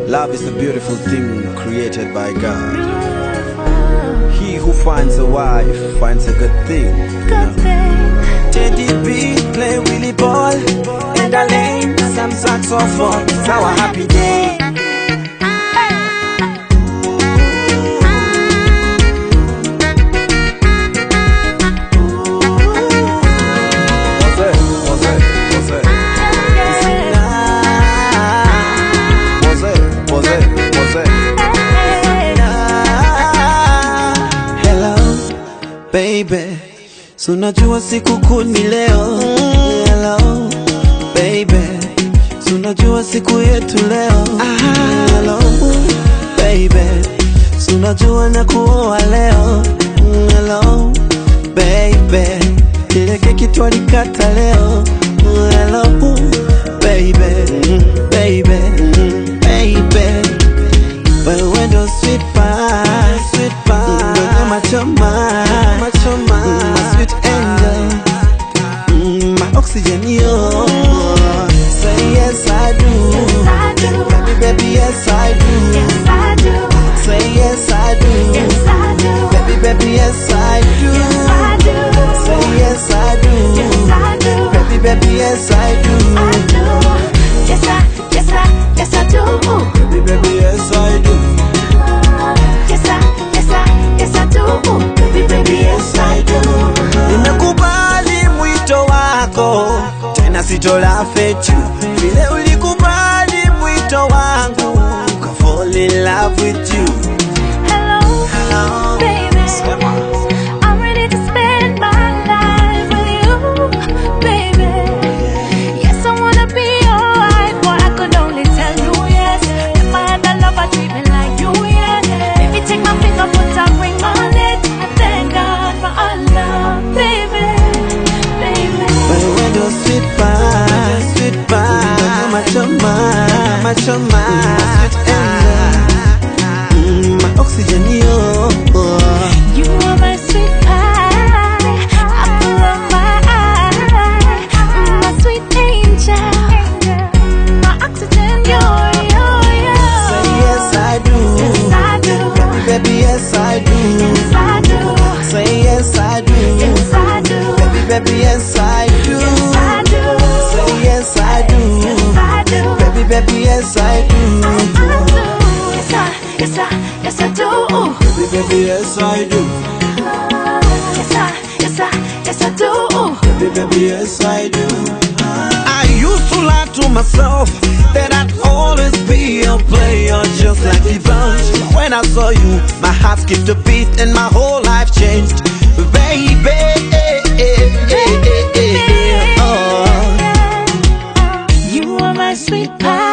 Love is a beautiful thing created by God. He who finds a wife finds a good thing. Teddy B play Willie ball in the lane, some saxophone. It's our happy day. Baby, so unajua siku kuu ni leo. Hello, baby, so unajua siku yetu leo. Hello, baby, so unajua na kuoa leo. Hello, baby, ile keki twalikata leo. Hello, baby, baby, baby, wewe ndo sweet pie, sweet pie, machoma, my sweet angel, my oxygen, yo. Say yes I do, yes I do, baby, baby, yes I do, yes I do. say yes I do, Yes I do, baby, baby, yes I do, yes I do. say yes I do, Yes I do, baby, baby, yes I do, I do. Yes I do, baby, baby, yes I do, yes I do. baby, baby, yes I do. Nimekubali mwito wako, tena sitola fetu. Vile ulikubali mwito wangu, ka fall in love with you. Hello, Hello, baby. Sema. I'm ready to spend my life with you, baby. Yes, I wanna be your wife, but I could only tell you yes. If I had a lover, treat me like you, yes. If you take my finger, put a ring on it. I thank God for our love, baby, baby. Wewe ndo sweet pie, sweet pie, machoma, machoma, sweet angel, my oxygen, yo. You are my sweet pie, apple of my eye, my sweet angel, my oxygen, you're. Say yes I do, Yes I do, baby, baby, yes I do, yes I do, say yes I do, yes I do, baby, baby, yes I do, yes I do, say yes I do, yes I do, baby, baby, yes I do, yes I do, baby, baby, yes I do, yes I do. baby, baby, yes I do. I used to lie to myself that I'd always be a player just like the bunch. But when I saw you, my heart skipped a beat and my whole life changed. Baby, You are my sweet pie.